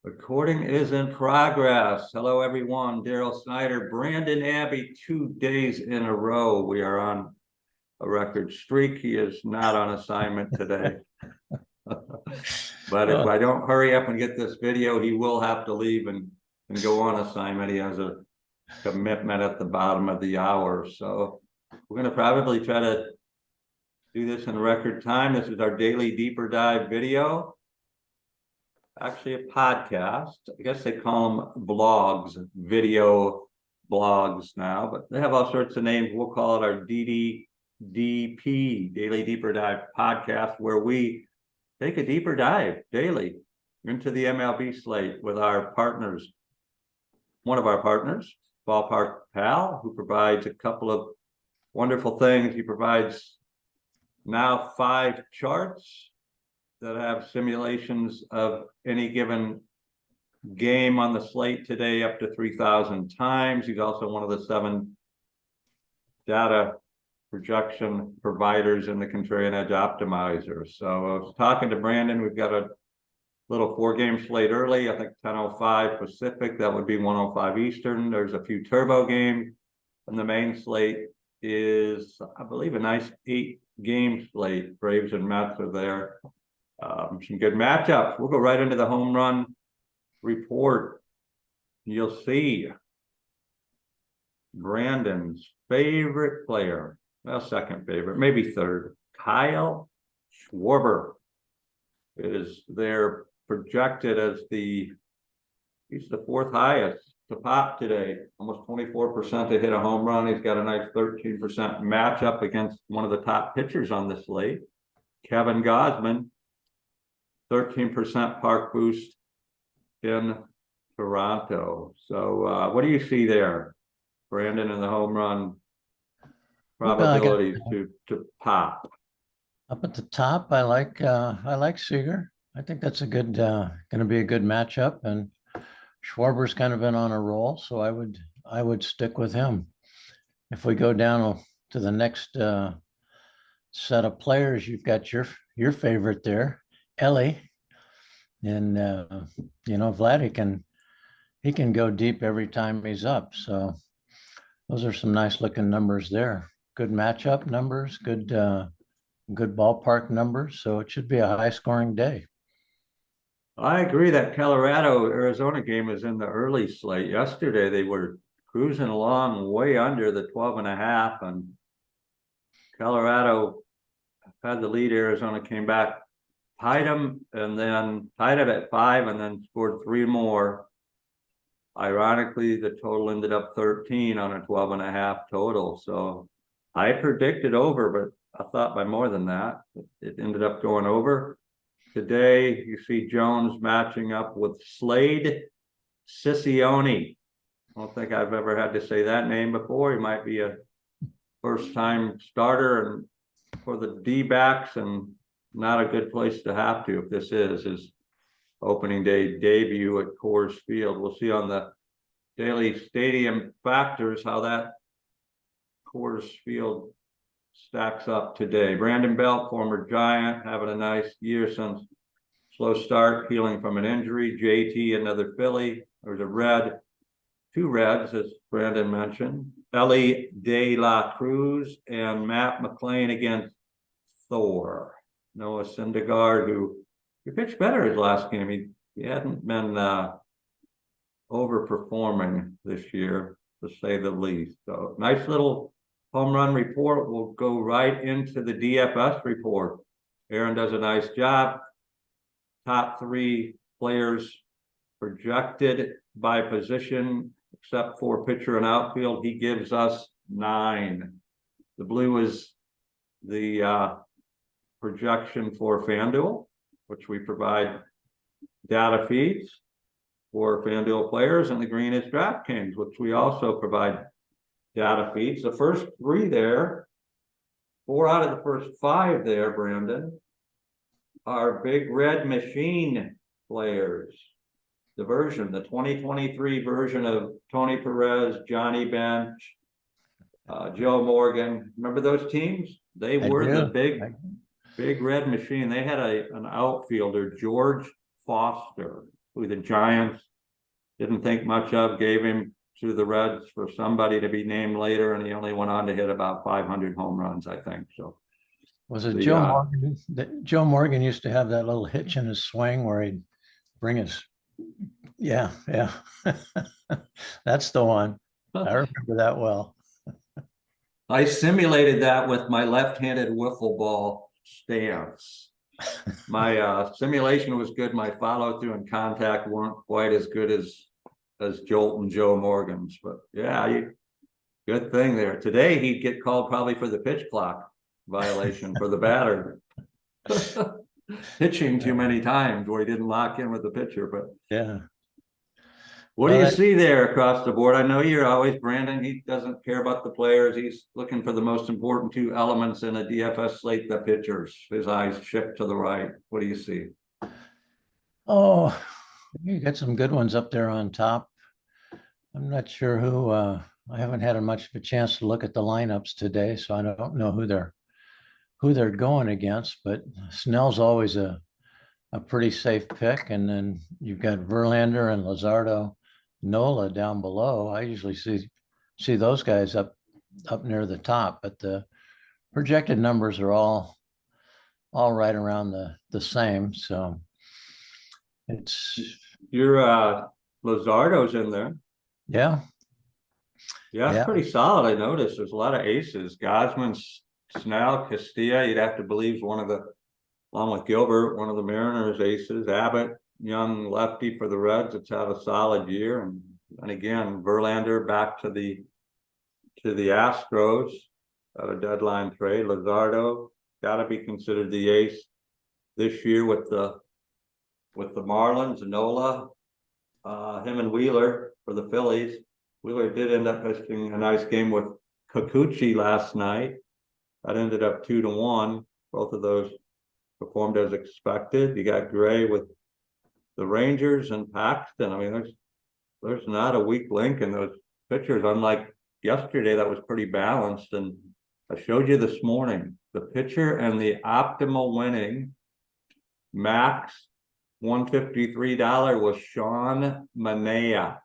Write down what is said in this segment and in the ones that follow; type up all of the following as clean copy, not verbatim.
Recording is in progress. Hello, everyone. Daryl Snyder, Brandon Abbey, 2 days in a row. We are on a record streak. He is not on assignment today. But if I don't hurry up and get this video, he will have to leave and go on assignment. He has a commitment at the bottom of the hour. So we're going to probably try to do this in record time. This is our daily deeper dive video. Actually a podcast. I guess they call them blogs, video blogs now, but they have all sorts of names. We'll call it our DDDP, Daily Deeper Dive Podcast, where we take a deeper dive daily into the MLB slate with our partners. One of our partners, Ballpark Pal, who provides a couple of wonderful things. He provides now 5 charts that have simulations of any given game on the slate today up to 3,000 times. He's also one of the 7 data projection providers in the Contrarian Edge Optimizer. So I was talking to Brandon. We've got a little 4-game slate early. I think 10:05 Pacific. That would be 1:05 Eastern. There's a few turbo games. And the main slate is, I believe, a nice 8-game slate. Braves and Mets are there. Some good matchups. We'll go right into the home run report. You'll see Brandon's favorite player, well, second favorite, maybe third, Kyle Schwarber is there projected as he's the 4th highest to pop today, almost 24% to hit a home run. He's got a nice 13% matchup against one of the top pitchers on the slate, Kevin Gausman. 13% park boost in Toronto. So what do you see there, Brandon, in the home run probabilities to pop? Up at the top, I like Seager. I think that's a good going to be a good matchup, and Schwarber's kind of been on a roll, so I would stick with him. If we go down to the next set of players, you've got your favorite there, Ellie, and Vlad, he can go deep every time he's up. So those are some nice looking numbers there. Good matchup numbers, good ballpark numbers. So it should be a high scoring day. I agree. That Colorado-Arizona game is in the early slate. Yesterday they were cruising along way under the 12.5, and Colorado had the lead. Arizona came back, tied them, and then tied it at 5, and then scored 3 more. Ironically, the total ended up 13 on a 12.5 total. So I predicted over, but I thought by more than that. It ended up going over. Today, you see Jones matching up with Slade Ciccione. I don't think I've ever had to say that name before. He might be a first-time starter and for the D-backs, and not a good place to have to if this is his opening day debut at Coors Field. We'll see on the daily stadium factors how that Coors Field stacks up today. Brandon Belt, former Giant, having a nice year since slow start, healing from an injury. JT, another Philly. There's a red, 2 reds, as Brandon mentioned. Ellie De La Cruz and Matt McLean against Thor. Noah Syndergaard, who pitched better his last game. He hadn't been overperforming this year, to say the least. So nice little home run report. We'll go right into the DFS report. Aaron does a nice job. Top 3 players projected by position, except for pitcher and outfield. He gives us 9. The blue is the projection for FanDuel, which we provide data feeds for FanDuel players, and the green is DraftKings, which we also provide data feeds. The first 3 there, 4 out of the first 5 there, Brandon, are Big Red Machine players. The 2023 version of Tony Perez, Johnny Bench, Joe Morgan. Remember those teams? They were the big Red Machine. They had an outfielder, George Foster, who the Giants didn't think much of, gave him to the Reds for somebody to be named later, and he only went on to hit about 500 home runs, I think. So Was it Joe Morgan? Joe Morgan used to have that little hitch in his swing where he'd bring his, yeah. That's the one. I remember that well. I simulated that with my left-handed wiffle ball stance. My simulation was good. My follow-through and contact weren't quite as good as Jolt and Joe Morgan's, but yeah, good thing there. Today he'd get called probably for the pitch clock violation for the batter. Pitching too many times where he didn't lock in with the pitcher, but yeah. What do you see there across the board? I know you're always, Brandon, he doesn't care about the players. He's looking for the most important two elements in a DFS slate, the pitchers. His eyes shift to the right. What do you see? Oh, you got some good ones up there on top. I'm not sure who, I haven't had much of a chance to look at the lineups today, so I don't know who they're going against, but Snell's always a pretty safe pick. And then you've got Verlander and Luzardo, Nola down below. I usually see those guys up near the top, but the projected numbers are all right around the same. So it's your Luzardo's in there. Yeah, it's pretty solid. I noticed there's a lot of aces. Gosman, Snell, Castilla, you'd have to believe is one of the, along with Gilbert, one of the Mariners' aces. Abbott, young lefty for the Reds, it's had a solid year. And again, Verlander back to the Astros at a deadline trade. Luzardo got to be considered the ace this year with the Marlins. Nola, him and Wheeler for the Phillies. Wheeler did end up pitching a nice game with Kikuchi last night. That ended up 2-1. Both of those performed as expected. You got Gray with the Rangers and Paxton. I mean, there's not a weak link in those pitchers, unlike yesterday that was pretty balanced. And I showed you this morning the pitcher and the optimal winning max $153 was Sean Manaea,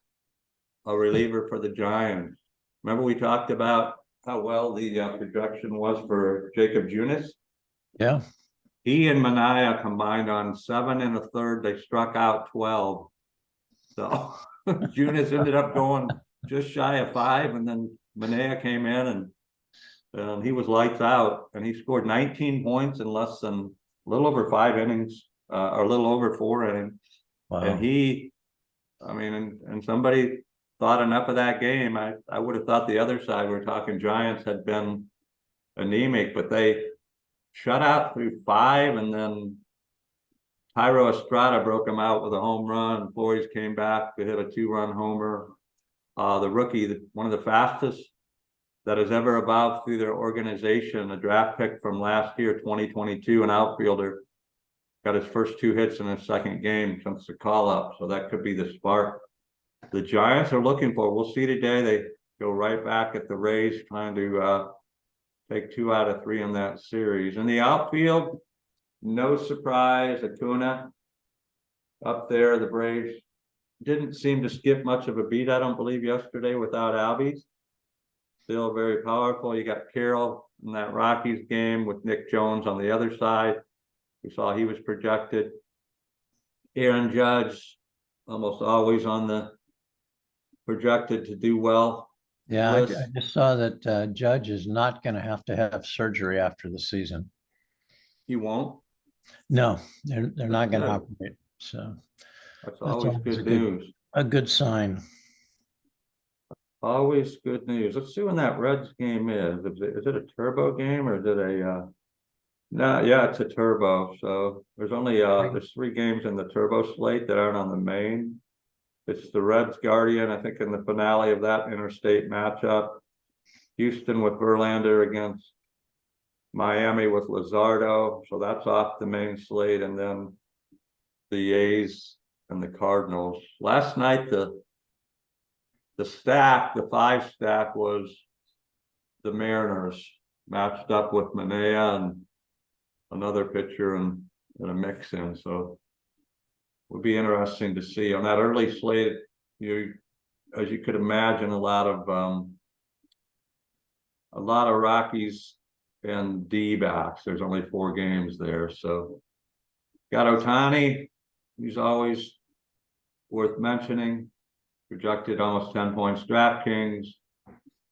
a reliever for the Giants. Remember we talked about how well the projection was for Jacob Junis? Yeah. He and Manaea combined on 7 1/3. They struck out 12. So Junis ended up going just shy of 5, and then Manaea came in and he was lights out, and he scored 19 points in less than a little over 5 innings, or a little over 4 innings. Wow. And and somebody thought enough of that game. I would have thought the other side, we're talking Giants, had been anemic, but they shut out through 5, and then Tyro Estrada broke him out with a home run. Flores came back to hit a 2-run homer. The rookie, one of the fastest that has ever evolved through their organization, a draft pick from last year, 2022, an outfielder, got his first 2 hits in his second game since the call-up, so that could be the spark the Giants are looking for. We'll see today. They go right back at the Rays, trying to take 2 out of 3 in that series. In the outfield, no surprise, Acuna up there. The Braves didn't seem to skip much of a beat, I don't believe, yesterday without Albies. Still very powerful. You got Carroll in that Rockies game with Nick Jones on the other side. We saw he was projected. Aaron Judge, almost always on the projected to do well. Yeah, I just saw that Judge is not going to have surgery after the season. He won't? No, they're not going to operate. So that's always good news. A good sign. Always good news. Let's see when that Reds game is. Is it a turbo game or is it a no, yeah, it's a turbo. So there's only there's 3 games in the turbo slate that aren't on the main. It's the Reds Guardian, I think, in the finale of that interstate matchup. Houston with Verlander against Miami with Luzardo. So that's off the main slate. And then the A's and the Cardinals. Last night, the stack, the 5 stack, was the Mariners matched up with Manaea and another pitcher and a mix in. So would be interesting to see on that early slate. As you could imagine, a lot of Rockies and D-backs. There's only 4 games there, so got Ohtani, who's always worth mentioning, projected almost 10 points DraftKings,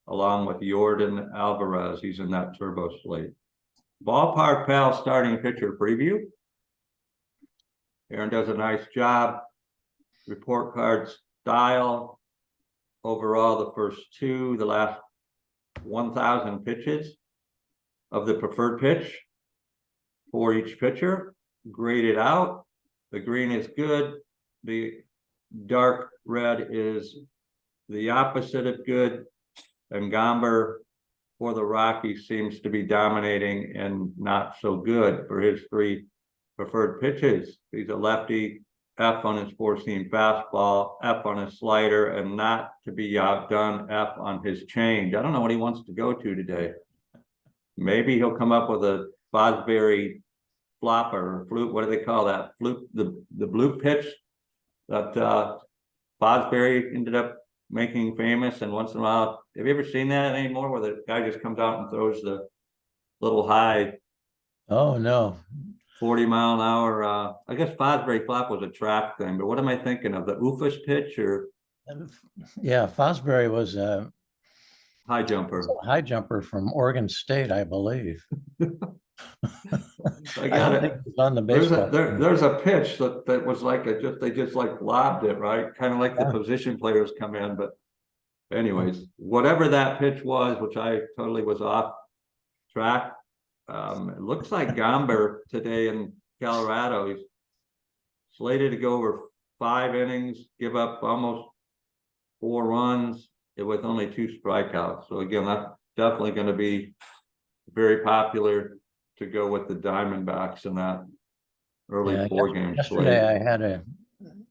along with Jordan Alvarez. He's in that turbo slate. Ballpark Pal starting pitcher preview. Aaron does a nice job. Report card style. Overall, the first 2, the last 1,000 pitches of the preferred pitch for each pitcher, graded out. The green is good. The dark red is the opposite of good. And Gomber for the Rockies seems to be dominating and not so good for his 3 preferred pitches. He's a lefty, F on his 4-seam fastball, F on his slider, and not to be outdone, F on his change. I don't know what he wants to go to today. Maybe he'll come up with a Fosbury flopper, flute. What do they call that? Flute, the blue pitch that Fosbury ended up making famous. And once in a while, have you ever seen that anymore, where the guy just comes out and throws the little high? Oh, no. 40-mile-an-hour. I guess Fosbury flop was a track thing, but what am I thinking of? The Oofus pitch or Yeah, Fosbury was a high jumper? high jumper from Oregon State, I believe. I got it. On the baseball. There's a pitch that was like they just like lobbed it, right? Kind of like the position players come in. But anyways, whatever that pitch was, which I totally was off track. It looks like Gomber today in Colorado. He's slated to go over 5 innings, give up almost 4 runs with only 2 strikeouts. So again, that's definitely going to be very popular to go with the Diamondbacks in that early 4-game slate. Yesterday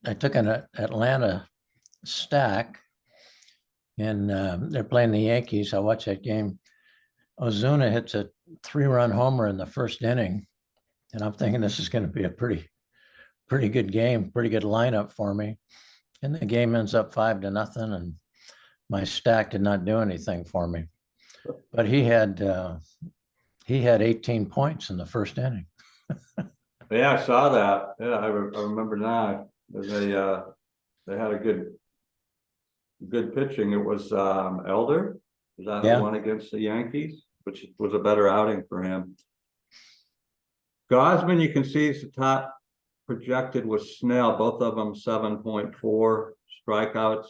I took an Atlanta stack, and they're playing the Yankees. I watched that game. Ozuna hits a 3-run homer in the first inning, and I'm thinking this is going to be a pretty good game, pretty good lineup for me. And the game ends up 5-0, and my stack did not do anything for me. But he had 18 points in the first inning. Yeah, I saw that. Yeah, I remember now. They had a good pitching. It was Elder. Was that the one against the Yankees, which was a better outing for him. Gosman, you can see is the top projected with Snell, both of them 7.4 strikeouts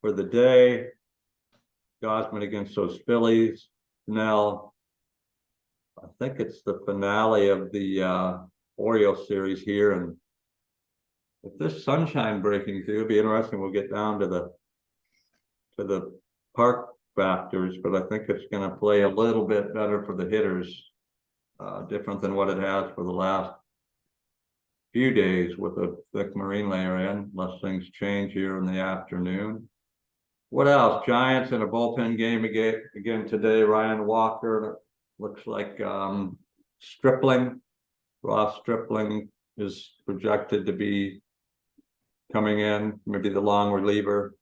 for the day. Gosman against those Phillies. Snell, I think it's the finale of the Orioles series here, and if this sunshine breaking through, it'll be interesting. We'll get down to the park factors, but I think it's going to play a little bit better for the hitters, different than what it has for the last few days with a thick marine layer in, unless things change here in the afternoon. What else? Giants in a bullpen game again today. Ryan Walker looks like Stripling. Ross Stripling is projected to be coming in, maybe the long reliever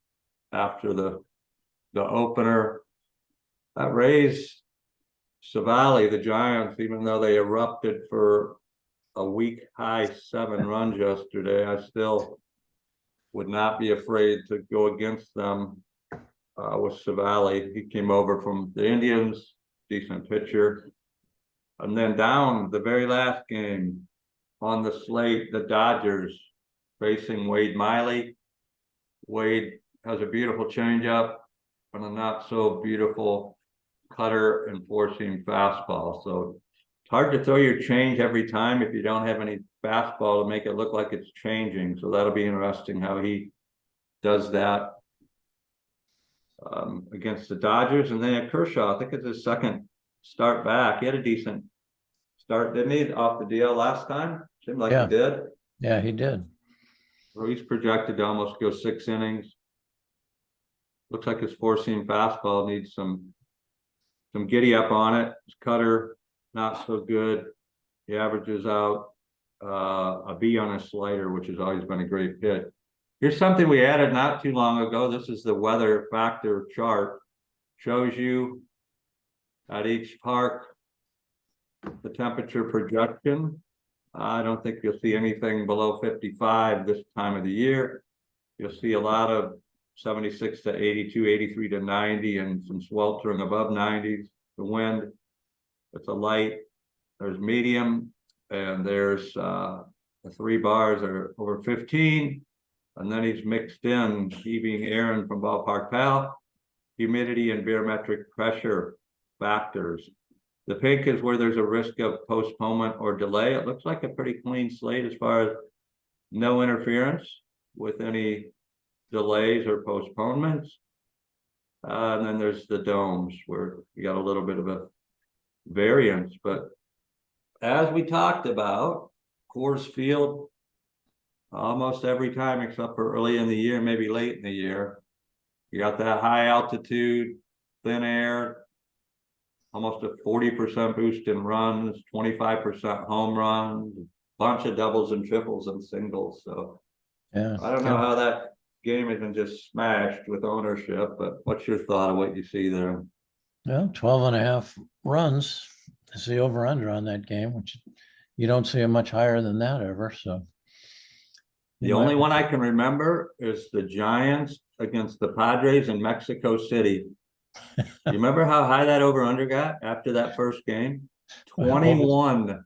after the opener. That Rays Savali, the Giants, even though they erupted for a week high 7 runs yesterday, I still would not be afraid to go against them with Savali. He came over from the Indians, decent pitcher. And then down the very last game on the slate, the Dodgers facing Wade Miley. Wade has a beautiful changeup and a not so beautiful cutter and 4-seam fastball. So it's hard to throw your change every time if you don't have any fastball to make it look like it's changing. So that'll be interesting how he does that against the Dodgers. And then at Kershaw, I think it's his second start back. He had a decent start, didn't he, off the DL last time? Seemed like he did. Yeah, he did. So he's projected to almost go 6 innings. Looks like his 4-seam fastball needs some giddy up on it. His cutter, not so good. He averages out a B on a slider, which has always been a great hit. Here's something we added not too long ago. This is the weather factor chart. Shows you at each park the temperature projection. I don't think you'll see anything below 55 this time of the year. You'll see a lot of 76 to 82, 83 to 90, and some sweltering above 90s. The wind, it's a light. There's medium, and there's the 3 bars are over 15. And then he's mixed in, he being Aaron from Ballpark Pal, humidity and barometric pressure factors. The pink is where there's a risk of postponement or delay. It looks like a pretty clean slate as far as no interference with any delays or postponements. And then there's the domes where you got a little bit of a variance. But as we talked about, Coors Field, almost every time except for early in the year, maybe late in the year, you got that high altitude, thin air, almost a 40% boost in runs, 25% home runs, bunch of doubles and triples and singles. So Yeah. I don't know how that game isn't just smashed with ownership, but what's your thought of what you see there? Well, 12.5 runs is the over under on that game, which you don't see it much higher than that ever. So The only one I can remember is the Giants against the Padres in Mexico City. You remember how high that over under got after that first game? 21.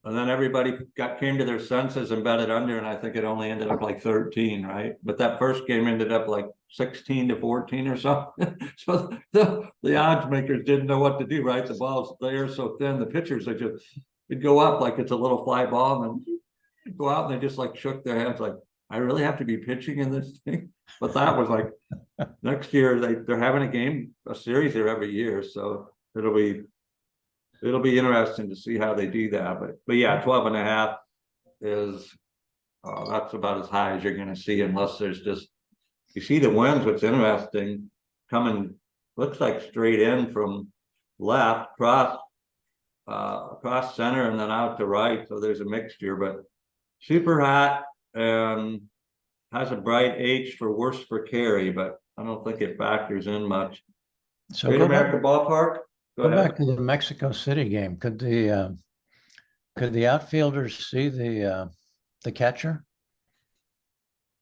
And then everybody came to their senses and bet it under, and I think it only ended up like 13, right? But that first game ended up like 16 to 14 or something. So the odds makers didn't know what to do, right? The balls, they are so thin, the pitchers, they just, it'd go up like it's a little fly ball, and then go out and they just like shook their heads like, I really have to be pitching in this thing. But that was like next year they're having a series there every year. So it'll be interesting to see how they do that. But yeah, 12.5 is that's about as high as you're gonna see unless there's just you see the winds, what's interesting, coming looks like straight in from left across center and then out to right. So there's a mixture, but super hot and has a bright H for worse for carry, but I don't think it factors in much. So Great American Ballpark. Go back to the Mexico City game. Could the outfielders see the catcher?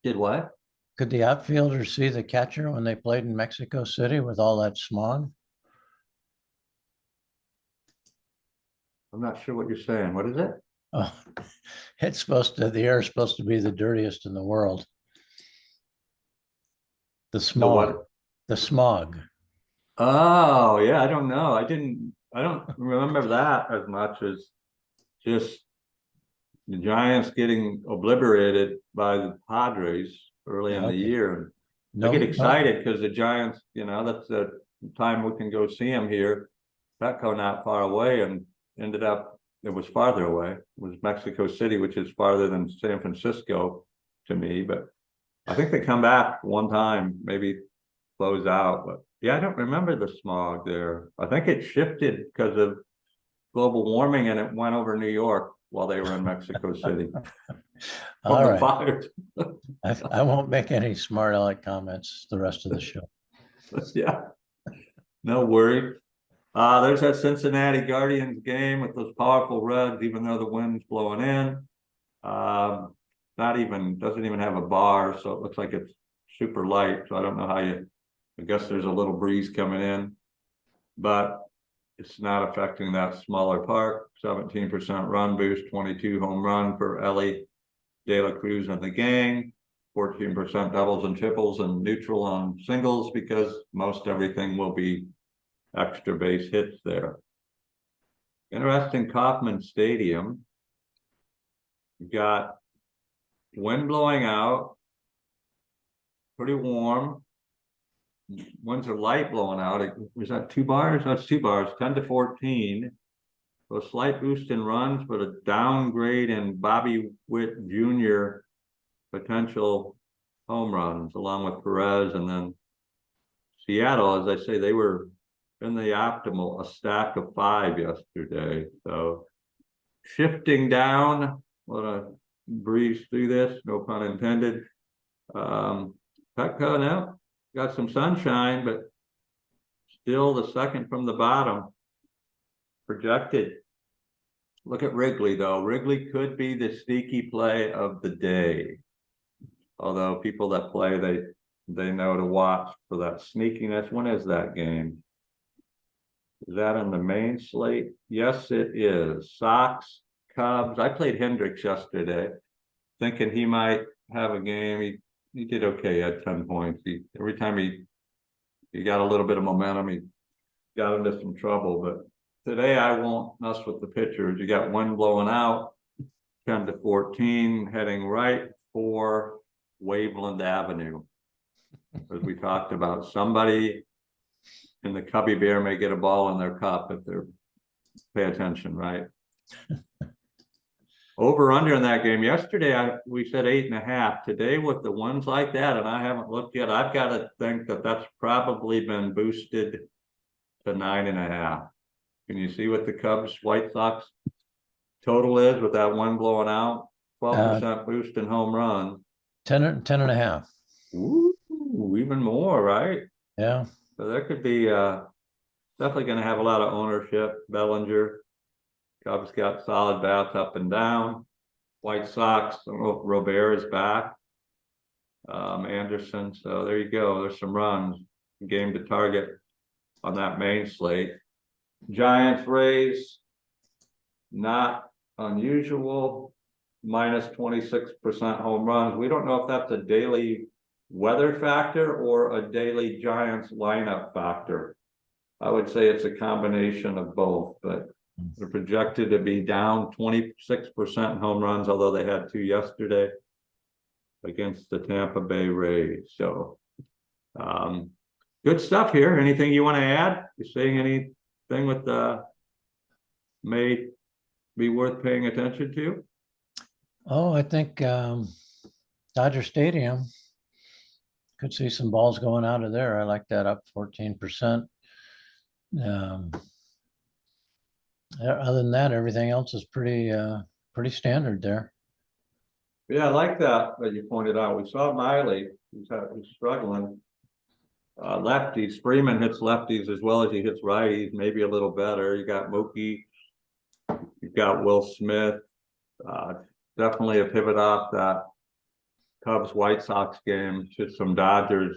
Did what? Could the outfielders see the catcher when they played in Mexico City with all that smog? I'm not sure what you're saying. What is it? Oh, the air is supposed to be the dirtiest in the world. The smog. The smog. Oh, yeah, I don't know. I don't remember that as much as just the Giants getting obliterated by the Padres early in the year. I get excited because the Giants, that's the time we can go see them here. Petco not far away, and ended up, it was farther away. It was Mexico City, which is farther than San Francisco to me, but I think they come back one time, maybe close out, but yeah, I don't remember the smog there. I think it shifted because of global warming and it went over New York while they were in Mexico City. All right. Fires. I won't make any smart aleck comments the rest of the show. Yeah, no worry. There's that Cincinnati Guardians game with those powerful reds, even though the wind's blowing in. Doesn't even have a bar, so it looks like it's super light. So I don't know how I guess there's a little breeze coming in, but it's not affecting that smaller park. 17% run boost, 22 home run for Ellie De La Cruz and the gang, 14% doubles and triples and neutral on singles because most everything will be extra base hits there. Interesting Kauffman Stadium. You've got wind blowing out, pretty warm. Winds are light blowing out. Was that 2 bars? That's 2 bars, 10 to 14. So a slight boost in runs, but a downgrade in Bobby Witt Jr. potential home runs, along with Perez. And then Seattle, as I say, they were in the optimal, a stack of 5 yesterday. So shifting down, want to breeze through this, no pun intended. Petco now got some sunshine, but still the second from the bottom projected. Look at Wrigley though. Wrigley could be the sneaky play of the day. Although people that play, they know to watch for that sneakiness. When is that game? Is that on the main slate? Yes, it is. Sox, Cubs. I played Hendricks yesterday, thinking he might have a game. He did okay. He had 10 points. Every time he got a little bit of momentum, he got into some trouble. But today I won't mess with the pitchers. You got one blowing out, 10-14, heading right for Waveland Avenue. As we talked about, somebody in the Cubby Bear may get a ball in their cup if they're pay attention, right? Over under in that game yesterday, we said 8.5. Today with the ones like that, and I haven't looked yet, I've got to think that that's probably been boosted to 9.5. Can you see what the Cubs White Sox total is with that one blowing out? 12% boost in home runs. 10.5. Ooh, even more, right? Yeah. So there could be definitely going to have a lot of ownership. Bellinger, Cubs got solid bats up and down. White Sox, I don't know if Robert is back. Anderson. So there you go. There's some runs. Game to target on that main slate. Giants, Rays, not unusual. Minus 26% home runs. We don't know if that's a daily weather factor or a daily Giants lineup factor. I would say it's a combination of both, but they're projected to be down 26% home runs, although they had 2 yesterday against the Tampa Bay Rays. So good stuff here. Anything you want to add? You saying anything with may be worth paying attention to? Oh, I think Dodger Stadium could see some balls going out of there. I like that, up 14%. Other than that, everything else is pretty standard there. Yeah, I like that you pointed out. We saw Miley, he's struggling. Lefties, Freeman hits lefties as well as he hits righties, maybe a little better. You got Mookie, you've got Will Smith. Definitely a pivot off that Cubs White Sox game to some Dodgers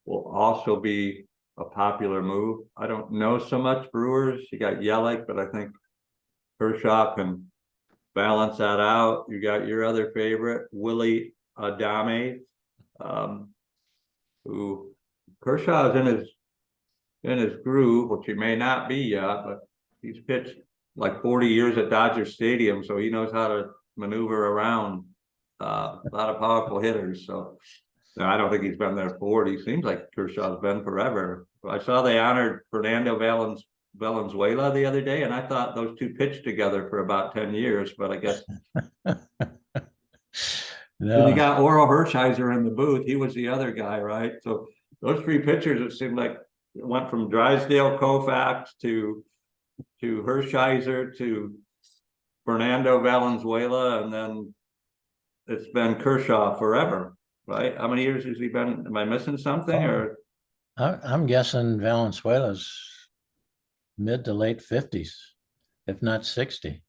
will also be a popular move. I don't know so much Brewers. You got Yelich, but I think Kershaw can balance that out. You got your other favorite, Willie Adame, who Kershaw is in his groove, which he may not be yet, but he's pitched like 40 years at Dodger Stadium, so he knows how to maneuver around a lot of powerful hitters. So no, I don't think he's been there 40. Seems like Kershaw's been forever. I saw they honored Fernando Valenzuela the other day, and I thought those two pitched together for about 10 years, but I guess No. you got Oral Hershiser in the booth. He was the other guy, right? So those 3 pitchers, it seemed like it went from Drysdale, Koufax to Hershiser to Fernando Valenzuela, and then it's been Kershaw forever, right? How many years has he been? Am I missing something? Or I'm guessing Valenzuela's mid to late 50s, if not 60.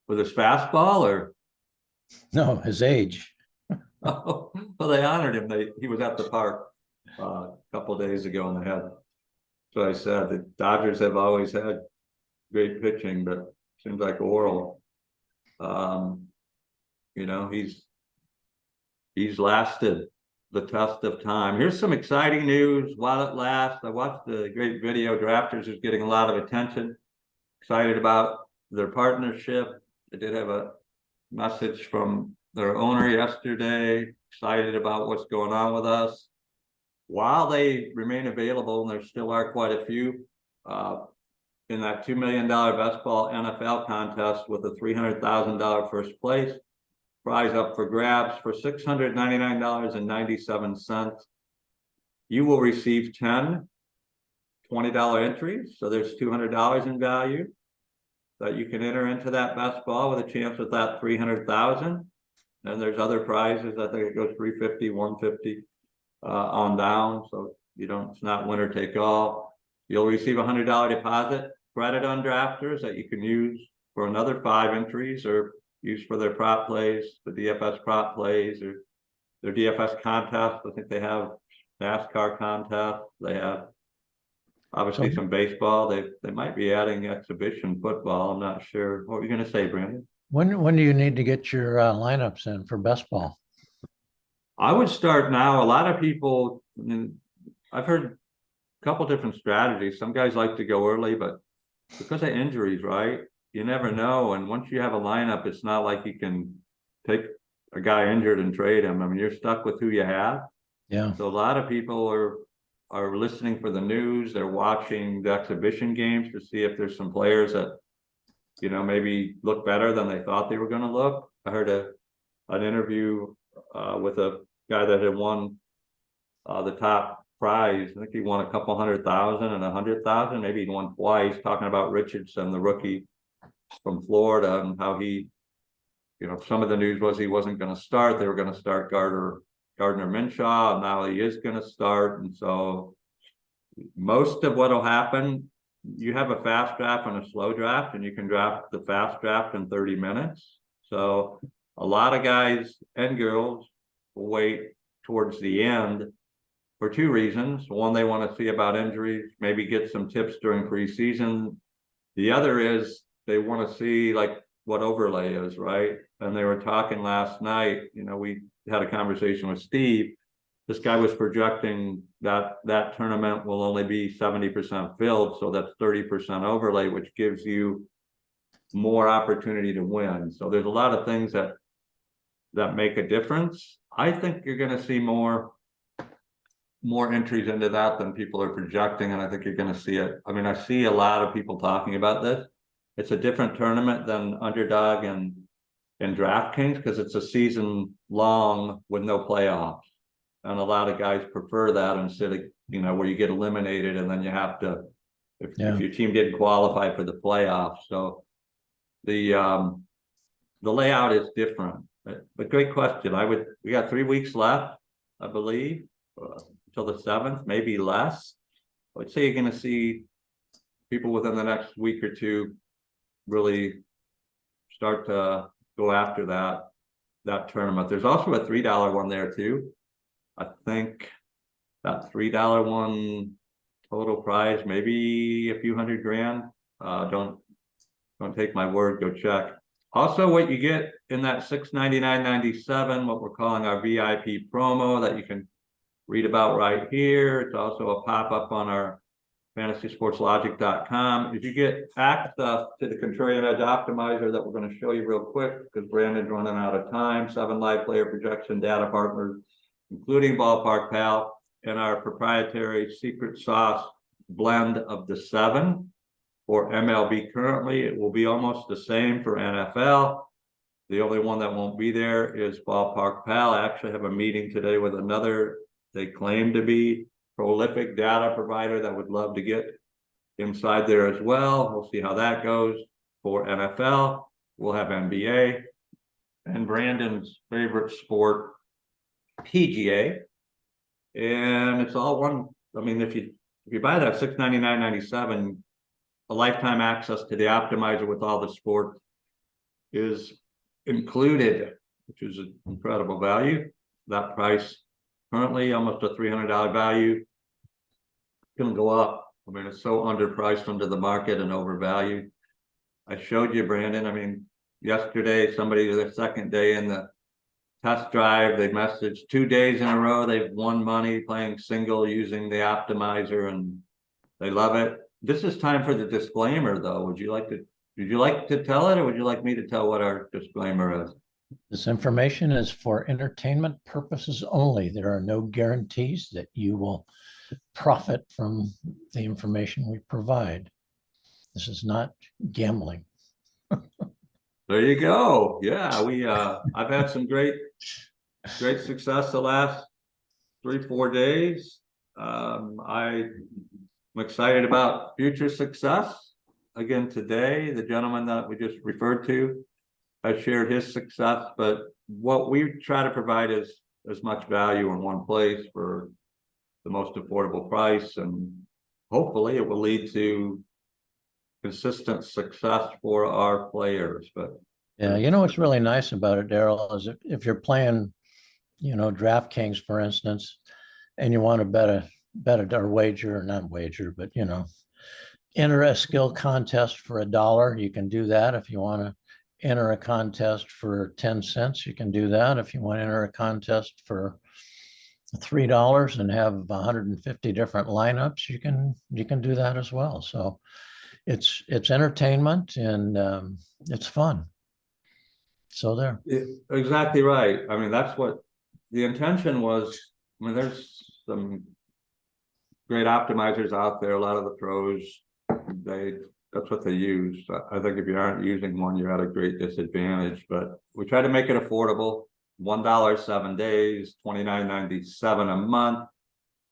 with his fastball, or No, his age. well, they honored him. He was at the park a couple of days ago, and they had. So I said the Dodgers have always had great pitching, but seems like Oral. You know, he's lasted the test of time. Here's some exciting news while it lasts. I watched the great video. Drafters is getting a lot of attention. Excited about their partnership. They did have a message from their owner yesterday. Excited about what's going on with us. While they remain available, and there still are quite a few, in that $2 million best ball NFL contest with a $300,000 first place prize up for grabs for $699.97. You will receive 10 $20 entries, so there's $200 in value. that you can enter into that best ball with a chance at that 300,000. And there's other prizes. I think it goes 350, 150 on down. So you don't, it's not winner take all. You'll receive $100 deposit credit on drafters that you can use for another 5 entries or use for their prop plays, the DFS prop plays, or their DFS contest. I think they have NASCAR contest. They have obviously some baseball. They might be adding exhibition football. I'm not sure. What were you going to say, Brandon? When do you need to get your lineups in for best ball? I would start now. A lot of people, I mean, I've heard a couple different strategies. Some guys like to go early, but because of injuries, right? You never know. And once you have a lineup, it's not like you can take a guy injured and trade him. I mean, you're stuck with who you have. Yeah. So a lot of people are listening for the news. They're watching the exhibition games to see if there's some players that, you know, maybe look better than they thought they were going to look. I heard an interview with a guy that had won the top prize. I think he won a couple 100,000 and 100,000. Maybe he won twice, talking about Richardson, the rookie from Florida, and how he, you know, some of the news was he wasn't going to start. They were going to start Gardner Minshew, and now he is going to start. And so most of what will happen, you have a fast draft and a slow draft, and you can draft the fast draft in 30 minutes. So a lot of guys and girls will wait towards the end for 2 reasons. One, they want to see about injuries, maybe get some tips during preseason. The other is they want to see like what overlay is, right? And they were talking last night, you know, we had a conversation with Steve. This guy was projecting that that tournament will only be 70% filled. So that's 30% overlay, which gives you more opportunity to win. So there's a lot of things that make a difference. I think you're going to see more entries into that than people are projecting. And I think you're going to see it. I mean, I see a lot of people talking about this. It's a different tournament than Underdog and DraftKings because it's a season long with no playoffs. And a lot of guys prefer that instead of, you know, where you get eliminated and then you have to, if your team didn't qualify for the playoffs. So the layout is different. But great question. We got 3 weeks left, I believe, until the 7th, maybe less. I would say you're going to see people within the next week or 2 really start to go after that tournament. There's also a $3 one there too. I think that $3 one total prize, maybe a few hundred grand. Don't take my word, go check. Also, what you get in that $699.97, what we're calling our VIP promo that you can read about right here. It's also a pop-up on our fantasysportslogic.com. If you get access to the Contrarian Edge Optimizer that we're going to show you real quick because Brandon's running out of time, 7 live player projection data partners, including Ballpark Pal, and our proprietary secret sauce blend of the 7 for MLB currently. It will be almost the same for NFL. The only one that won't be there is Ballpark Pal. I actually have a meeting today with another, they claim to be prolific data provider that would love to get inside there as well. We'll see how that goes. For NFL, we'll have NBA and Brandon's favorite sport, PGA. And it's all one. I mean, if you buy that $699.97, a lifetime access to the optimizer with all the sports is included, which is an incredible value. That price currently almost a $300 value. Going to go up. I mean, it's so underpriced under the market and overvalued. I showed you, Brandon. I mean, yesterday, somebody, the second day in the test drive, they messaged 2 days in a row. They've won money playing single using the optimizer and they love it. This is time for the disclaimer though. Would you like to tell it or would you like me to tell what our disclaimer is? This information is for entertainment purposes only. There are no guarantees that you will profit from the information we provide. This is not gambling. There you go. Yeah, I've had some great success the last 3-4 days. I'm excited about future success. again today. The gentleman that we just referred to has shared his success, but what we try to provide is as much value in one place for the most affordable price, and hopefully it will lead to consistent success for our players. But Yeah, you know what's really nice about it, Daryl, is if you're playing, DraftKings, for instance, and you want to bet or wager, or not wager, but enter a skill contest for $1, you can do that. If you want to enter a contest for 10 cents, you can do that. If you want to enter a contest for $3 and have 150 different lineups, you can do that as well. So it's entertainment, and it's fun. So there. exactly right. I mean, that's what the intention was. I mean, there's some great optimizers out there. A lot of the pros, that's what they use. I think if you aren't using one, you're at a great disadvantage. But we try to make it affordable. $1 7 days, $29.97 a month.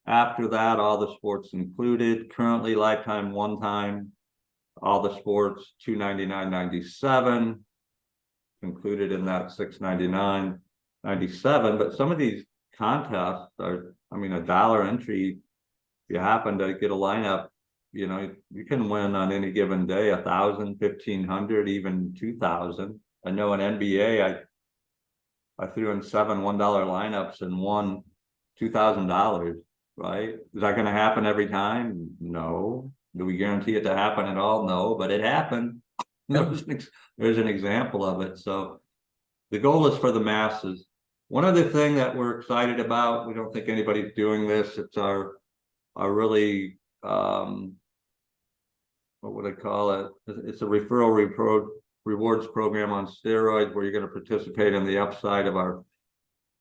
After that, all the sports included. Currently, lifetime, one time. All the sports, $299.97. Included in that $699.97. But some of these contests are, I mean, $1 entry. If you happen to get a lineup, you can win on any given day 1,000, 1,500, even 2,000. I know in NBA, I threw in 7 $1 lineups and won $2,000. Right? Is that going to happen every time? No. Do we guarantee it to happen at all? No, but it happened. There's an example of it. So the goal is for the masses. One other thing that we're excited about, we don't think anybody's doing this. It's our really, what would I call it? It's a referral rewards program on steroids, where you're going to participate in the upside of our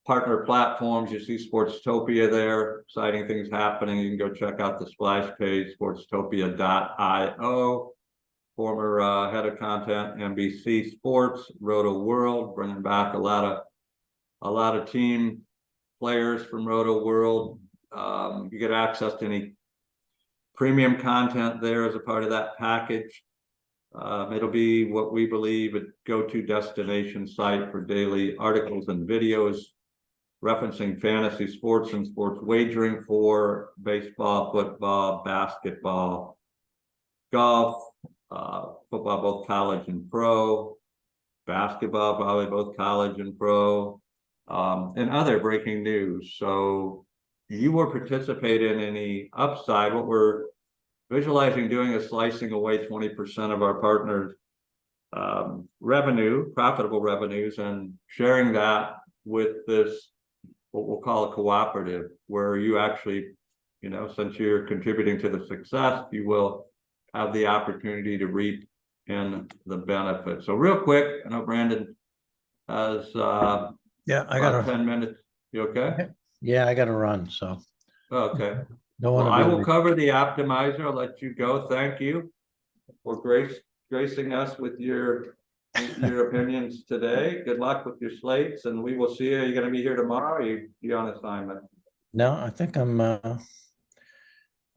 partner platforms. You see Sportstopia there, exciting things happening. You can go check out the splash page, sportstopia.io. Former head of content, NBC Sports, Roto World, bringing back a lot of team players from Roto World. You get access to any premium content there as a part of that package. It'll be what we believe a go-to destination site for daily articles and videos referencing fantasy sports and sports wagering for baseball, football, basketball, golf, football, both college and pro, basketball, probably both college and pro, and other breaking news. So you will participate in any upside. What we're visualizing doing is slicing away 20% of our partners' revenue, profitable revenues, and sharing that with this, what we'll call a cooperative, where you actually, since you're contributing to the success, you will have the opportunity to reap in the benefit. So real quick, I know Brandon has I got 10 minutes. You okay? Yeah, I got to run. So okay. Don't Well, want I to will cover the optimizer. I'll let you go. Thank you for gracing us with your opinions today. Good luck with your slates, and we will see you. Are you going to be here tomorrow? Or are you on assignment? No, I think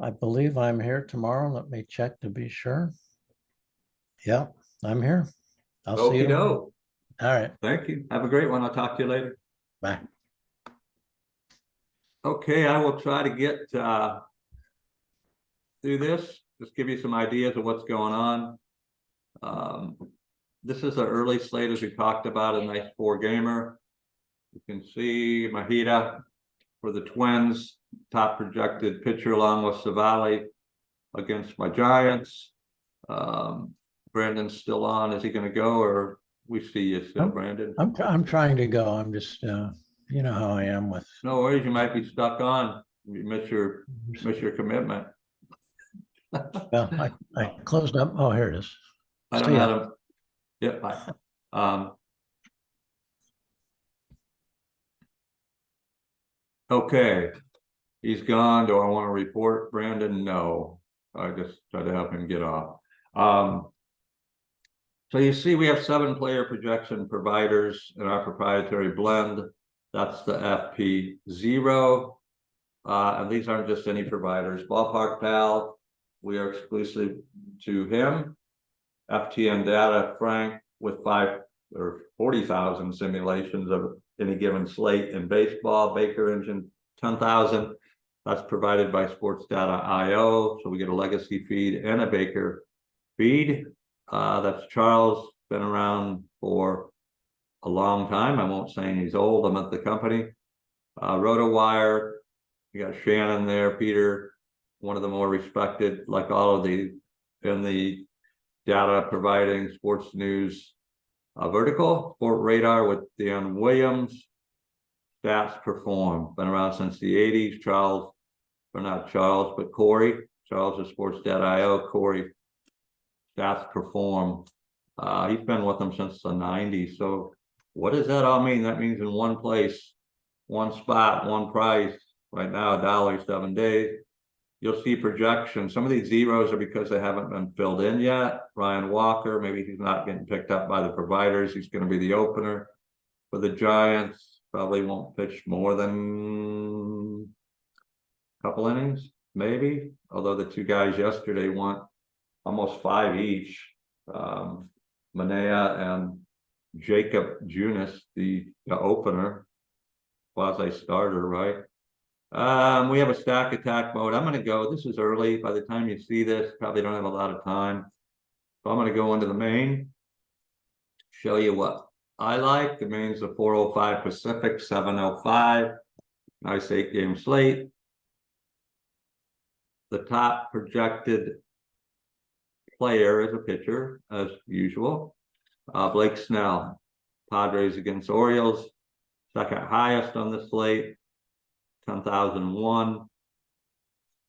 I believe I'm here tomorrow. Let me check to be sure. Yeah, I'm here. I'll see you tomorrow. All right. Thank you. Have a great one. I'll talk to you later. Bye. Okay, I will try to get through this. Just give you some ideas of what's going on. This is an early slate, as we talked about, a nice 4-gamer. You can see Mahita for the Twins, top projected pitcher along with Savali against my Giants. Brandon's still on. Is he going to go, or we see you still, Brandon? I'm trying to go. I'm just you know how I am with. No worries. You might be stuck on. You miss your commitment. Well, I closed up. Oh, here it is. I don't know how to. Yeah, bye. Okay, he's gone. Do I want to report Brandon? No, I just try to help him get off. So you see, we have 7 player projection providers in our proprietary blend. That's the FP0. And these aren't just any providers. Ballpark Pal, we are exclusive to him. FTN data, Frank, with 5 or 40,000 simulations of any given slate in baseball. Baker engine 10,000. That's provided by Sports Data IO. So we get a legacy feed and a Baker feed. That's Charles, been around for a long time. I won't say he's old. I'm at the company. RotoWire, you got Shannon there, Peter, one of the more respected, like all of the in the data providing sports news vertical. Sport Radar with Dan Williams. Stats Perform, been around since the 80s. Charles, or not Charles, but Corey. Charles is Sports Data IO. Corey, Stats Perform. He's been with them since the 90s. So what does that all mean? That means in one place, one spot, one price. Right now, $1, 7 days. You'll see projections. Some of these zeros are because they haven't been filled in yet. Ryan Walker, maybe he's not getting picked up by the providers. He's going to be the opener for the Giants. Probably won't pitch more than a couple innings, maybe. Although the 2 guys yesterday went almost 5 each. Manea and Jacob Junis, the opener, quasi-starter, right? We have a stack attack mode. I'm going to go, this is early. By the time you see this, probably don't have a lot of time. So I'm going to go into the main, show you what I like. The main's a 4:05 Pacific, 7:05. Nice 8-game slate. The top projected player is a pitcher, as usual. Blake Snell, Padres against Orioles. Second highest on the slate, 10,001.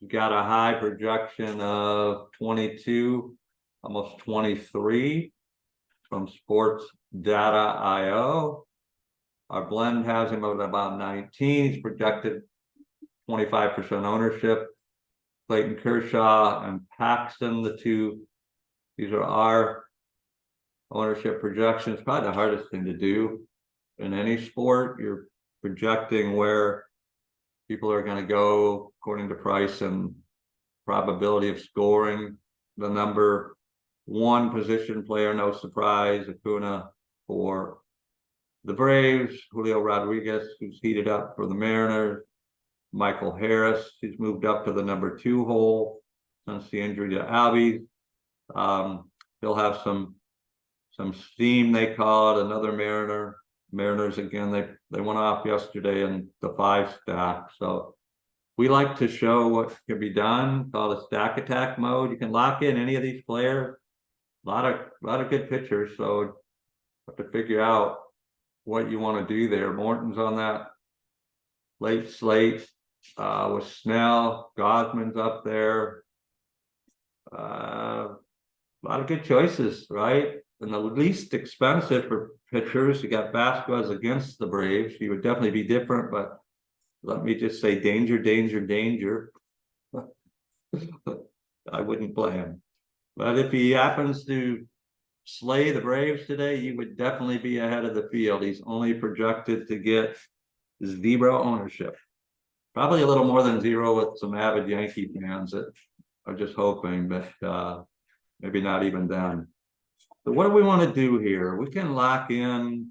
Got a high projection of 22, almost 23 from Sports Data IO. Our blend has him at about 19. He's projected 25% ownership. Clayton Kershaw and Paxton, the two, these are our ownership projections. Probably the hardest thing to do in any sport. You're projecting where people are going to go according to price and probability of scoring. The number 1 position player, no surprise, Acuna for the Braves. Julio Rodriguez, who's heated up for the Mariners. Michael Harris, he's moved up to the number 2 hole since the injury to Albies. He'll have some steam, they call it. Another Mariners again, they went off yesterday in the 5 stack. So we like to show what can be done, called a stack attack mode. You can lock in any of these players. A lot of good pitchers. So you have to figure out what you want to do there. Morton's on that late slate with Snell. Gosman's up there. A lot of good choices, right? And the least expensive for pitchers, you got Vasquez against the Braves. He would definitely be different, but let me just say danger, danger, danger. I wouldn't play him. But if he happens to slay the Braves today, he would definitely be ahead of the field. He's only projected to get 0 ownership. Probably a little more than 0 with some avid Yankee fans that are just hoping, but maybe not even then. So what do we want to do here? We can lock in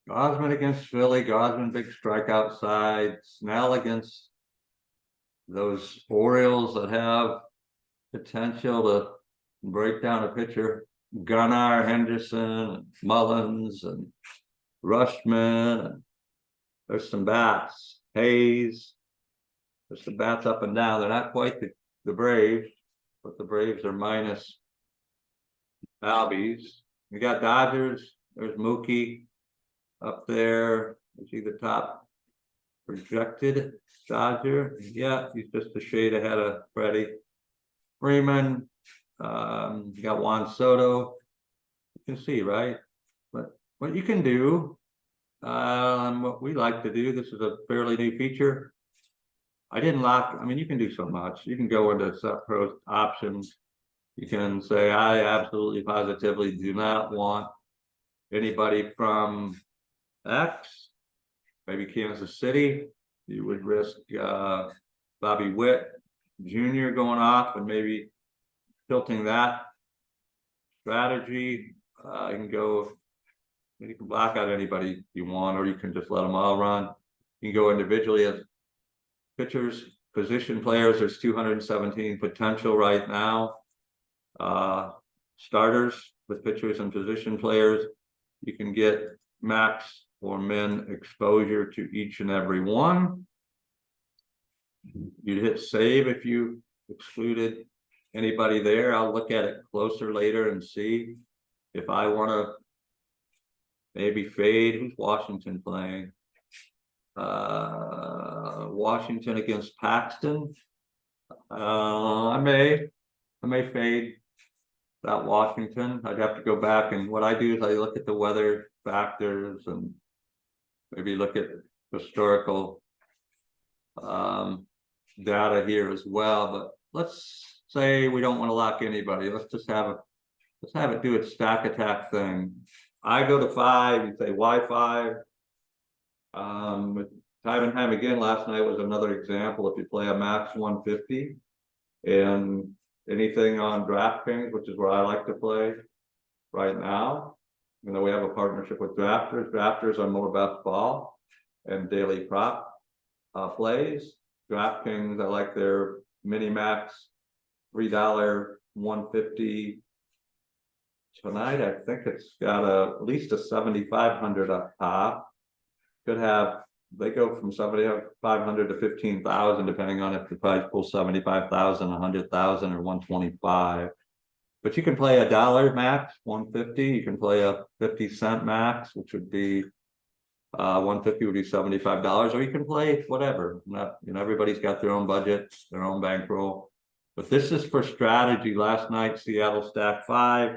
Gosman against Philly. Gosman, big strikeout side. Snell against those Orioles that have potential to break down a pitcher. Gunnar, Henderson, Mullins, and Rushman. And there's some bats. Hayes. There's some bats up and down. They're not quite the Braves, but the Braves are minus Albies. We got Dodgers. There's Mookie up there. You see the top projected Dodger. Yeah, he's just a shade ahead of Freddie Freeman. You got Juan Soto. You can see, right? But what you can do, what we like to do, this is a fairly new feature. I didn't lock, I mean, you can do so much. You can go into set pro options. You can say, I absolutely positively do not want anybody from X, maybe Kansas City. You would risk Bobby Witt Jr. going off and maybe tilting that strategy, I can go, you can block out anybody you want, or you can just let them all run. You can go individually as pitchers, position players. There's 217 potential right now. Starters with pitchers and position players. You can get max or min exposure to each and every one. You'd hit save if you excluded anybody there. I'll look at it closer later and see if I want to maybe fade. Who's Washington playing? Washington against Paxton. I may fade that Washington. I'd have to go back, and what I do is I look at the weather factors and maybe look at historical data here as well. But let's say we don't want to lock anybody. Let's just have it do its stack attack thing. I go to 5. You say why 5? Time and time again, last night was another example. If you play a max 150 and anything on DraftKings, which is where I like to play right now, even though we have a partnership with Drafters are more best ball and daily prop plays. DraftKings, I like their mini max $3 150. Tonight, I think it's got at least a 7,500 up top. Could have, they go from 7,500 to 15,000, depending on if the price pulls 75,000, 100,000, or 125. But you can play a dollar max 150. You can play a 50-cent max, which would be 150 would be $75, or you can play whatever. Not, everybody's got their own budget, their own bankroll. But this is for strategy. Last night, Seattle stacked 5.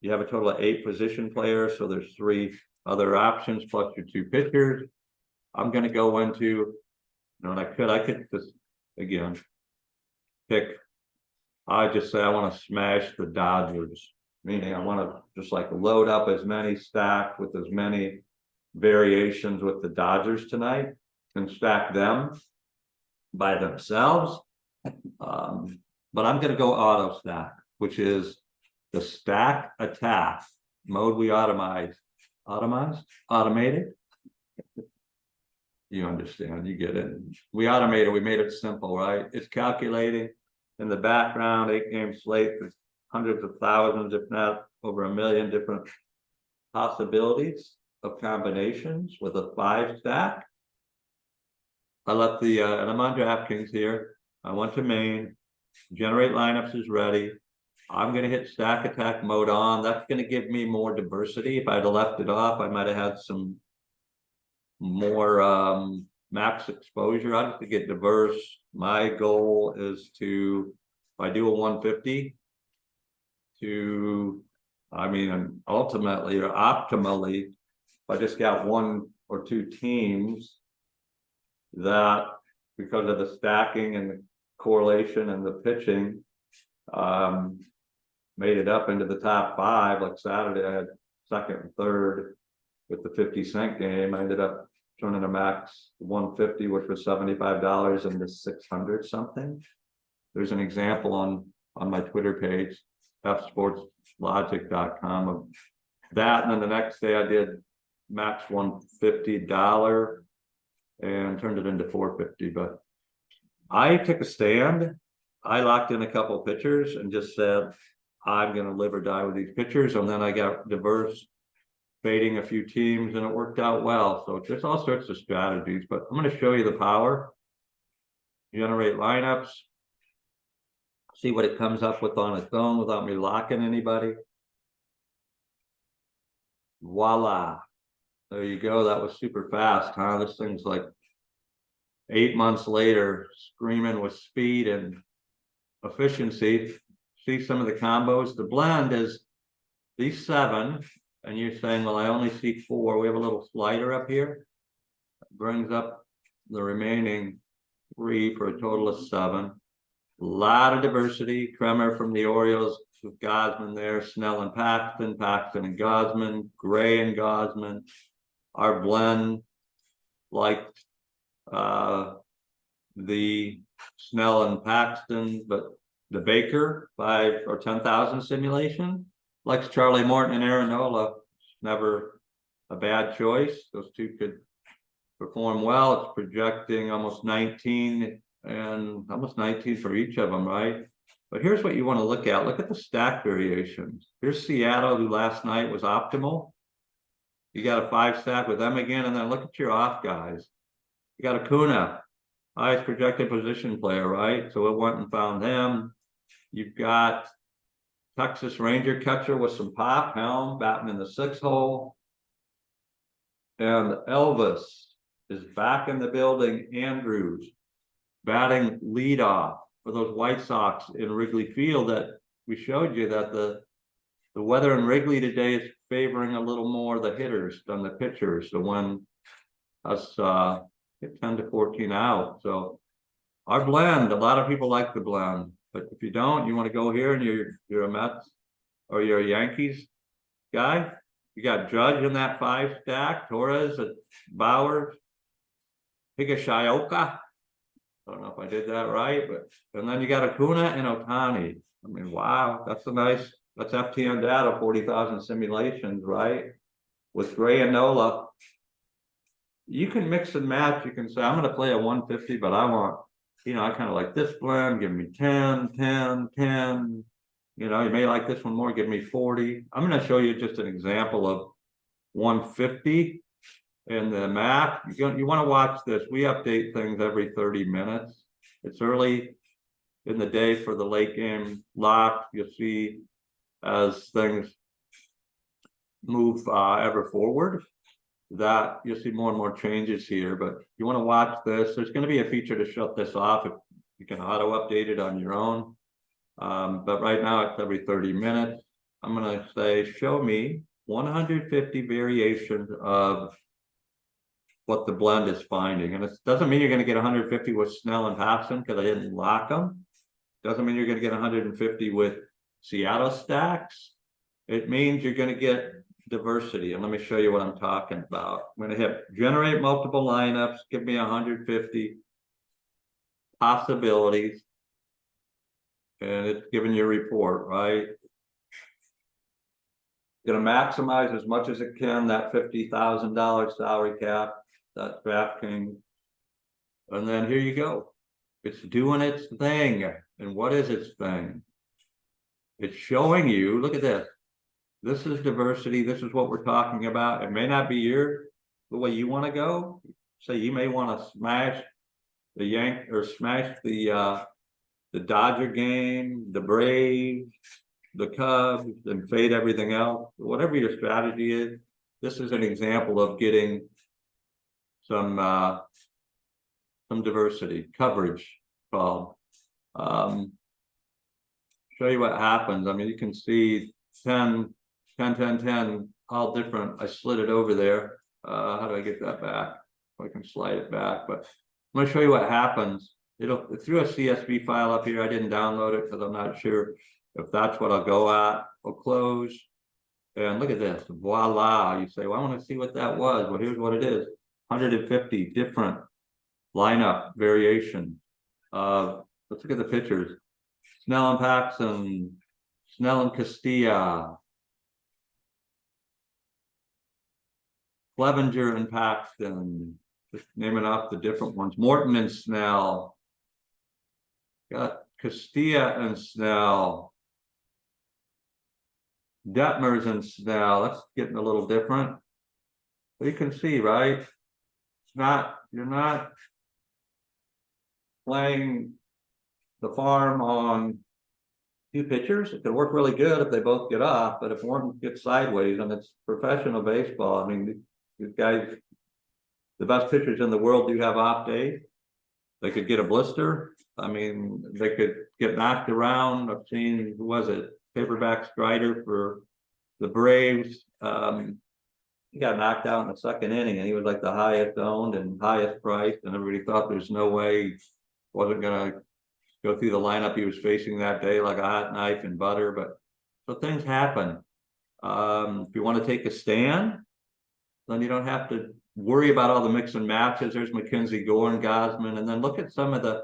You have a total of 8 position players, so there's 3 other options plus your 2 pitchers. I'm going to go into, and I could just again pick. I just say I want to smash the Dodgers, meaning I want to just like load up as many stacks with as many variations with the Dodgers tonight and stack them by themselves. But I'm going to go auto stack, which is the stack attack mode. We automated. You understand, you get it. We automated, we made it simple, right? It's calculating in the background, 8-game slate. There's hundreds of thousands, if not over 1 million different possibilities of combinations with a 5 stack. I let the, and I'm on DraftKings here. I went to main, generate lineups is ready. I'm going to hit stack attack mode on. That's going to give me more diversity. If I'd have left it off, I might have had some more max exposure. I have to get diverse. My goal is to, if I do a 150 to, ultimately or optimally, if I just got 1 or 2 teams that, because of the stacking and the correlation and the pitching, made it up into the top 5. Like Saturday, I had 2nd and 3rd with the 50-cent game. I ended up turning a max 150, which was $75 into 600 something. There's an example on my Twitter page, fsportslogic.com, of that. And then the next day I did max $150 and turned it into 450. But I took a stand. I locked in a couple of pitchers and just said, I'm going to live or die with these pitchers. And then I got diverse, fading a few teams, and it worked out well. So there's all sorts of strategies, but I'm going to show you the power. Generate lineups. See what it comes up with on its own without me locking anybody. Voila. There you go. That was super fast, huh? This thing's like 8 months later, screaming with speed and efficiency. See some of the combos. The blend is these 7, and you're saying, well, I only see 4. We have a little slider up here. It brings up the remaining 3 for a total of 7. A lot of diversity. Kremer from the Orioles with Gosman there. Snell and Paxton, Paxton and Gosman, Gray and Gosman. Our blend liked the Snell and Paxton, but the Baker 5 or 10,000 simulation likes Charlie Morton and Aaron Nola. Never a bad choice. Those two could perform well. It's projecting almost 19 and almost 19 for each of them, right? But here's what you want to look at. Look at the stack variations. Here's Seattle, who last night was optimal. You got a 5 stack with them again, and then look at your off guys. You got Acuna, highest projected position player, right? So it went and found him. You've got Texas Ranger catcher with some pop, Helm batting in the 6th hole. And Elvis is back in the building. Andrews batting leadoff for those White Sox in Wrigley Field. That we showed you that the weather in Wrigley today is favoring a little more the hitters than the pitchers. So when us get 10 to 14 out. So our blend, a lot of people like the blend, but if you don't, you want to go here and you're a Mets or you're a Yankees guy. You got Judge in that 5 stack, Torres, Bauer, Higashioka. I don't know if I did that right, but and then you got Acuna and Ohtani. I mean, wow, that's FTN data, 40,000 simulations, right? With Gray and Nola. You can mix and match. You can say, I'm going to play a 150, but I want, I kind of like this blend. Give me 10, 10, 10. You may like this one more. Give me 40. I'm going to show you just an example of 150 in the math. You want to watch this. We update things every 30 minutes. It's early in the day for the late game lock. You'll see as things move ever forward that you'll see more and more changes here, but you want to watch this. There's going to be a feature to shut this off. If you can auto update it on your own. But right now it's every 30 minutes. I'm going to say, show me 150 variations of what the blend is finding. And it doesn't mean you're going to get 150 with Snell and Paxton because I didn't lock them. Doesn't mean you're going to get 150 with Seattle stacks. It means you're going to get diversity. And let me show you what I'm talking about. I'm going to hit generate multiple lineups. Give me 150 possibilities. And it's giving you a report, right? Going to maximize as much as it can that $50,000 salary cap, that DraftKings. And then here you go. It's doing its thing. And what is its thing? It's showing you, look at this. This is diversity. This is what we're talking about. It may not be the way you want to go. So you may want to smash the smash the Dodger game, the Braves, the Cubs, and fade everything else. Whatever your strategy is, this is an example of getting some diversity coverage called. Show you what happens. I mean, you can see 10, 10, 10, 10, all different. I slid it over there. How do I get that back? I can slide it back, but I'm going to show you what happens. It threw a CSV file up here. I didn't download it because I'm not sure if that's what I'll go at. We'll close. And look at this. Voila. You say, well, I want to see what that was. Well, here's what it is. 150 different lineup variations. Let's look at the pictures. Snell and Paxton, Snell and Castilla, Clevenger and Paxton, just naming off the different ones. Morton and Snell, got Castilla and Snell, Detmers and Snell. That's getting a little different. But you can see, right? You're not playing the farm on 2 pitchers. It could work really good if they both get off, but if one gets sideways, and it's professional baseball, I mean, these guys, the best pitchers in the world do have off days. They could get a blister. I mean, they could get knocked around. I've seen, who was it? Paperback Strider for the Braves. He got knocked out in the 2nd inning, and he was like the highest owned and highest priced, and everybody thought there's no way he wasn't going to go through the lineup he was facing that day like a hot knife and butter. But so things happen. If you want to take a stand, then you don't have to worry about all the mix and matches. There's McKenzie, Gore, and Gosman. And then look at some of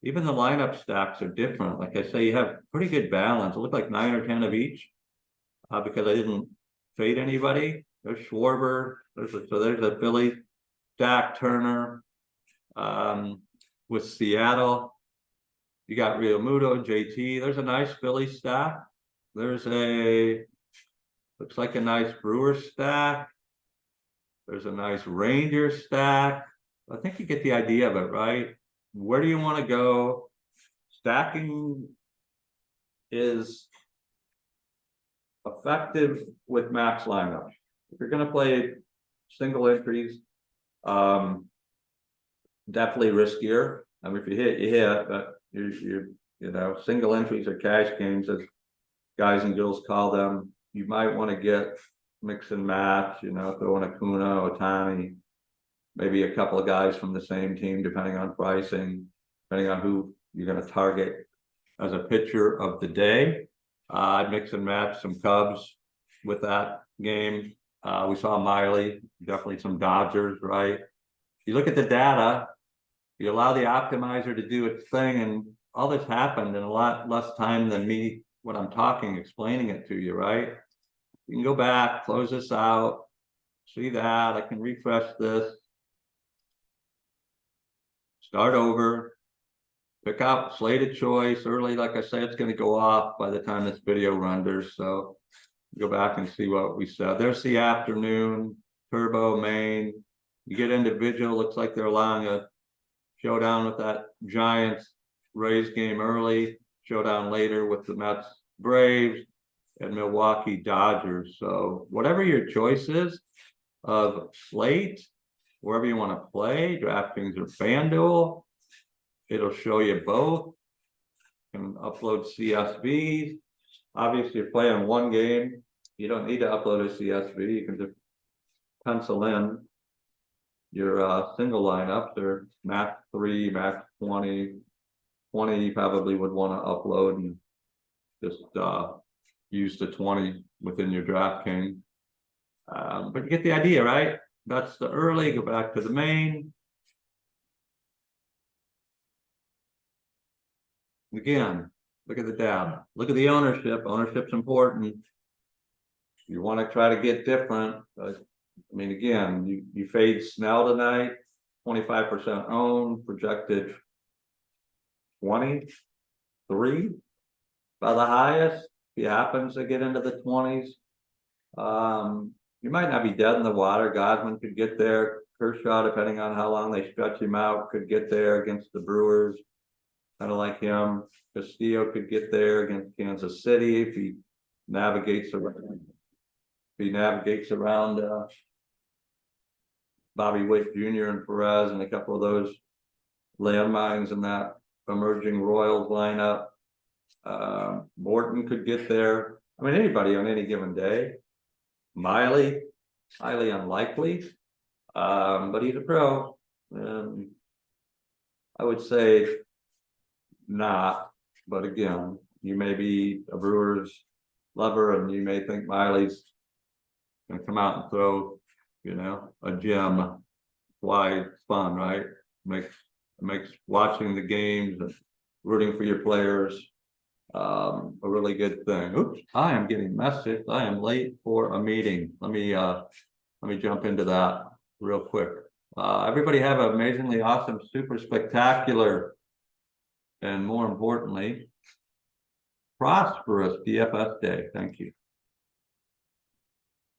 even the lineup stacks are different. Like I say, you have pretty good balance. It looked like 9 or 10 of each. because I didn't fade anybody. There's Schwarber, there's a Philly, Dak Turner, with Seattle. You got Real Muto, JT. There's a nice Philly stack. There's looks like a nice Brewer stack. There's a nice Ranger stack. I think you get the idea of it, right? Where do you want to go? Stacking is effective with max lineups. If you're going to play single entries, definitely riskier. I mean, if you hit, you hit, but you know, single entries or cash games, as guys and girls call them, you might want to get mix and match, you know, throw in a Kuna, Otani, maybe a couple of guys from the same team, depending on pricing, depending on who you're going to target as a pitcher of the day. I'd mix and match some Cubs with that game. We saw Miley, definitely some Dodgers, right? You look at the data, you allow the optimizer to do its thing, and all this happened in a lot less time than me, when I'm talking, explaining it to you, right? You can go back, close this out, see that, I can refresh this, start over, pick out slate of choice early. Like I say, it's going to go off by the time this video renders, so go back and see what we said. There's the afternoon, Turbo, Maine. You get individual, looks like they're allowing a showdown with that Giants Rays game early, showdown later with the Mets Braves and Milwaukee Dodgers. So whatever your choice is of slate, wherever you want to play, DraftKings or FanDuel, it'll show you both. You can upload CSVs. Obviously, you're playing one game, you don't need to upload a CSV. You can just pencil in your single lineups, or max 3, max 20. 20 you probably would want to upload and just use the 20 within your DraftKings. But you get the idea, right? That's the early, go back to the main. Again, look at the data, look at the ownership. Ownership's important. You want to try to get different, but I mean, again, you fade Snell tonight, 25% owned, projected 23 by the highest. If he happens to get into the 20s, you might not be dead in the water. Godwin could get there. Kershaw, depending on how long they stretch him out, could get there against the Brewers. Kind of like him. Castillo could get there against Kansas City if he navigates around. If he navigates around Bobby Witt Jr. and Perez and a couple of those landmines in that emerging Royals lineup. Morton could get there. I mean, anybody on any given day. Miley, highly unlikely, but he's a pro. I would say not, but again, you may be a Brewers lover and you may think Miley's gonna come out and throw, you know, a gem. Why it's fun, right? Makes watching the games and rooting for your players a really good thing. Oops, I am getting messaged. I am late for a meeting. Let me jump into that real quick. Everybody have an amazingly awesome, super spectacular, and more importantly, prosperous DFS day. Thank you.